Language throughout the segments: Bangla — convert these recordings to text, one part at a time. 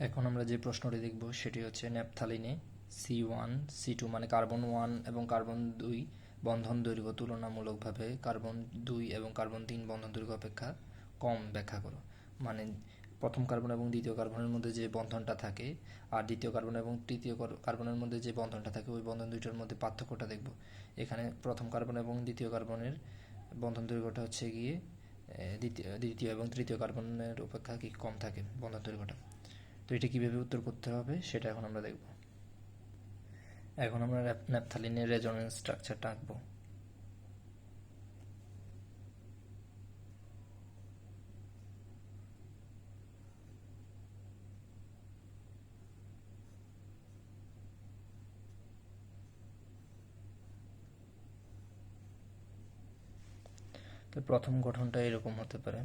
এখন আমরা যে প্রশ্নটি দেখব সেটি হচ্ছে ন্যাপথালিনে C1-C2 মানে কার্বন 1 এবং কার্বন 2 বন্ধন দৈর্ঘ্য তুলনামূলকভাবে কার্বন 2 এবং কার্বন 3 বন্ধন দৈর্ঘ্য অপেক্ষা কম ব্যাখ্যা করো। মানে প্রথম কার্বন এবং দ্বিতীয় কার্বনের মধ্যে যে বন্ধনটা থাকে আর দ্বিতীয় কার্বন এবং তৃতীয় কার্বনের মধ্যে যে বন্ধনটা থাকে ওই বন্ধন দুইটার মধ্যে পার্থক্যটা দেখব। এখানে প্রথম কার্বন এবং দ্বিতীয় কার্বনের বন্ধন দৈর্ঘ্যটা হচ্ছে গিয়ে দ্বিতীয় এবং তৃতীয় কার্বনের অপেক্ষা কি কম থাকে বন্ধন দৈর্ঘ্যটা। তো এটা কীভাবে উত্তর করতে হবে সেটা এখন আমরা দেখব। এখন আমরা ন্যাপথালিনের রেজোনেন্স স্ট্রাকচারটা আঁকবো। তো প্রথম গঠনটা এরকম হতে পারে।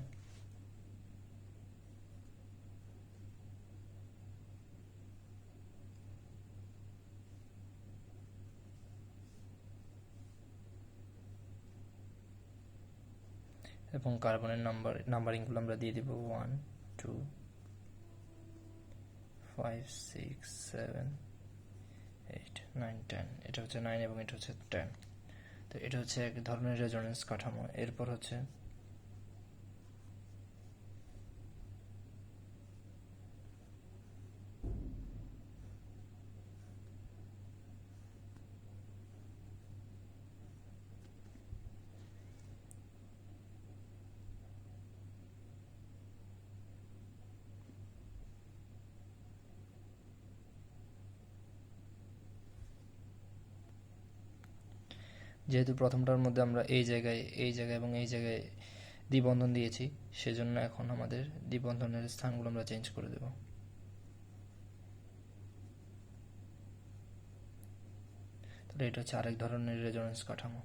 এবং কার্বনের নাম্বারিংগুলো আমরা দিয়ে দিব 1 2 5 6 7 8 9 10। এটা হচ্ছে 9 এবং এটা হচ্ছে 10। তো এটা হচ্ছে এক ধরনের রেজোনেন্স কাঠামো। এরপর হচ্ছে যেহেতু প্রথমটার মধ্যে আমরা এই জায়গায় এবং এই জায়গায় দ্বিবন্ধন দিয়েছি, সেজন্য এখন আমাদের দ্বিবন্ধনের স্থানগুলো আমরা চেঞ্জ করে দেব। তাহলে এটা হচ্ছে আরেক ধরনের রেজোনেন্স কাঠামো।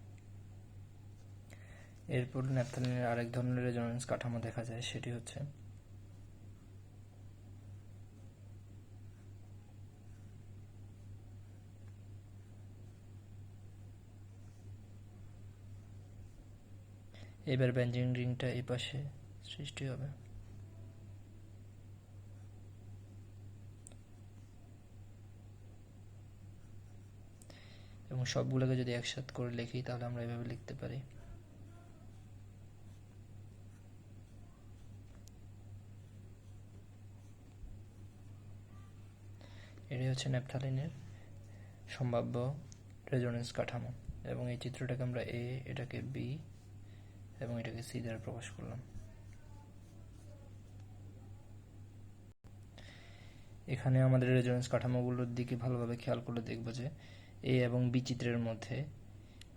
এরপর ন্যাপথালিনের আরেক ধরনের রেজোনেন্স কাঠামো দেখা যায়, সেটি হচ্ছে এবার বেঞ্জিন রিংটা এই পাশে সৃষ্টি হবে। এবং সবগুলোকে যদি একসাথে করে লিখি তাহলে আমরা এভাবে লিখতে পারি। এটাই হচ্ছে ন্যাপথালিনের সম্ভাব্য রেজোনেন্স কাঠামো। এবং এই চিত্রটাকে আমরা এ, এটাকে বি এবং এটাকে সি দ্বারা প্রকাশ করলাম। এখানে আমাদের রেজোনেন্স কাঠামোগুলোর দিকে ভালোভাবে খেয়াল করলে দেখব যে এ এবং বি চিত্রের মধ্যে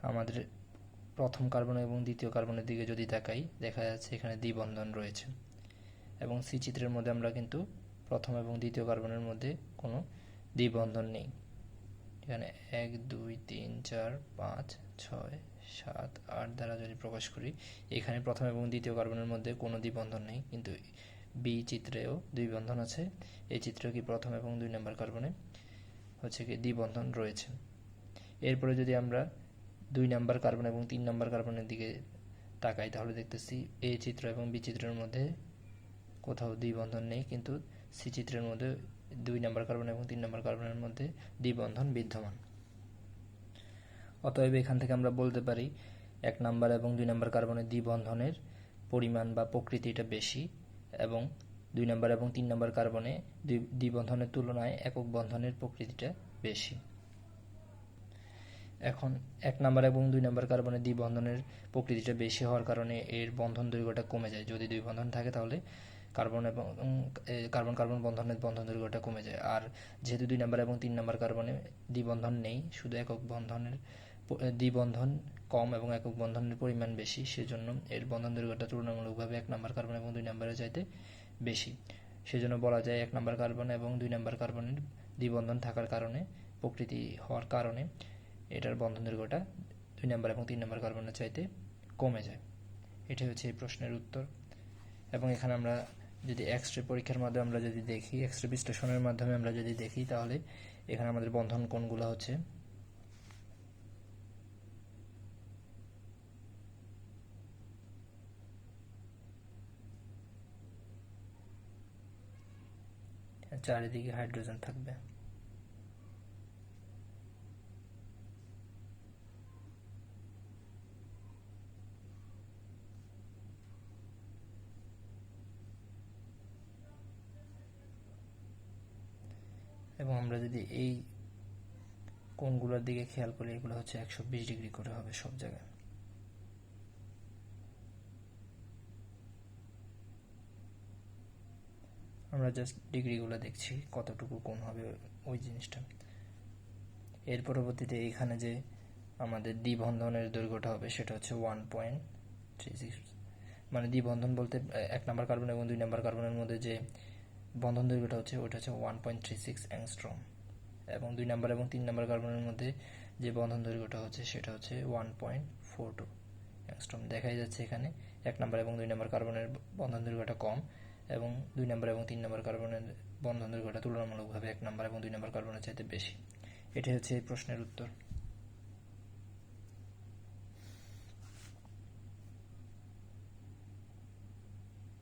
আমাদের প্রথম কার্বন এবং দ্বিতীয় কার্বনের দিকে যদি তাকাই, দেখা যাচ্ছে এখানে দ্বিবন্ধন রয়েছে। এবং সি চিত্রের মধ্যে আমরা কিন্তু প্রথম এবং দ্বিতীয় কার্বনের মধ্যে কোনো দ্বিবন্ধন নেই। এখানে 1 2 3 4 5 6 7 8 দ্বারা যদি প্রকাশ করি, এখানে প্রথম এবং দ্বিতীয় কার্বনের মধ্যে কোনো দ্বিবন্ধন নেই, কিন্তু বি চিত্রেও দুই বন্ধন আছে। এই চিত্রেও কি প্রথম এবং 2 নম্বর কার্বনে হচ্ছে কি দ্বিবন্ধন রয়েছে। এরপরে যদি আমরা 2 নম্বর কার্বন এবং 3 নম্বর কার্বনের দিকে তাকাই, তাহলে দেখতেছি এ চিত্র এবং বি চিত্রের মধ্যে কোথাও দ্বিবন্ধন নেই, কিন্তু সি চিত্রের মধ্যে 2 নম্বর কার্বন এবং 3 নম্বর কার্বনের মধ্যে দ্বিবন্ধন বিদ্যমান। অতএব এখান থেকে আমরা বলতে পারি 1 নম্বর এবং 2 নম্বর কার্বনের দ্বিবন্ধনের পরিমাণ বা প্রকৃতিটা বেশি, এবং 2 নম্বর এবং 3 নম্বর কার্বনে দ্বিবন্ধনের তুলনায় একক বন্ধনের প্রকৃতিটা বেশি। এখন 1 নম্বর এবং 2 নম্বর কার্বনের দ্বিবন্ধনের প্রকৃতিটা বেশি হওয়ার কারণে এর বন্ধন দৈর্ঘ্যটা কমে যায়। যদি 2 বন্ধন থাকে তাহলে কার্বন এবং কার্বন কার্বন বন্ধনের বন্ধন দৈর্ঘ্যটা কমে যায়। আর যেহেতু 2 নম্বর এবং 3 নম্বর কার্বনে দ্বিবন্ধন নেই, শুধু একক বন্ধনের দ্বিবন্ধন কম এবং একক বন্ধনের পরিমাণ বেশি, সেজন্য এর বন্ধন দৈর্ঘ্যটা তুলনামূলকভাবে 1 নম্বর কার্বন এবং 2 নম্বরের চাইতে বেশি। সেজন্য বলা যায় 1 নম্বর কার্বন এবং 2 নম্বর কার্বনের দ্বিবন্ধন থাকার কারণে, প্রকৃতি হওয়ার কারণে এটার বন্ধন দৈর্ঘ্যটা 2 নম্বর এবং 3 নম্বর কার্বনের চাইতে কমে যায়। এটাই হচ্ছে এই প্রশ্নের উত্তর। এবং এখানে আমরা যদি এক্স-রে পরীক্ষার মাধ্যমে আমরা যদি দেখি, এক্স-রে বিশ্লেষণের মাধ্যমে আমরা যদি দেখি, তাহলে এখানে আমাদের বন্ধন কোণগুলো হচ্ছে চারিদিকে হাইড্রোজেন থাকবে। এবং আমরা যদি এই কোণগুলোর দিকে খেয়াল করি, এগুলো হচ্ছে 120 ডিগ্রি করে হবে সব জায়গায়। আমরা জাস্ট ডিগ্রিগুলো দেখছি কতটুকু কোণ হবে ওই জিনিসটা। এর পরবর্তীতে এখানে যে আমাদের দ্বিবন্ধনের দৈর্ঘ্যটা হবে সেটা হচ্ছে 1.36, মানে দ্বিবন্ধন বলতে 1 নম্বর কার্বন এবং 2 নম্বর কার্বনের মধ্যে যে বন্ধন দৈর্ঘ্যটা হচ্ছে ওটা হচ্ছে 1.36 অ্যাংস্ট্রম, এবং 2 নম্বর এবং 3 নম্বর কার্বনের মধ্যে যে বন্ধন দৈর্ঘ্যটা হচ্ছে সেটা হচ্ছে 1.42 অ্যাংস্ট্রম। দেখাই যাচ্ছে এখানে 1 নম্বর এবং 2 নম্বর কার্বনের বন্ধন দৈর্ঘ্যটা কম, এবং 2 নম্বর এবং 3 নম্বর কার্বনের বন্ধন দৈর্ঘ্যটা তুলনামূলকভাবে 1 নম্বর এবং 2 নম্বর কার্বনের চাইতে বেশি। এটাই হচ্ছে এই প্রশ্নের উত্তর।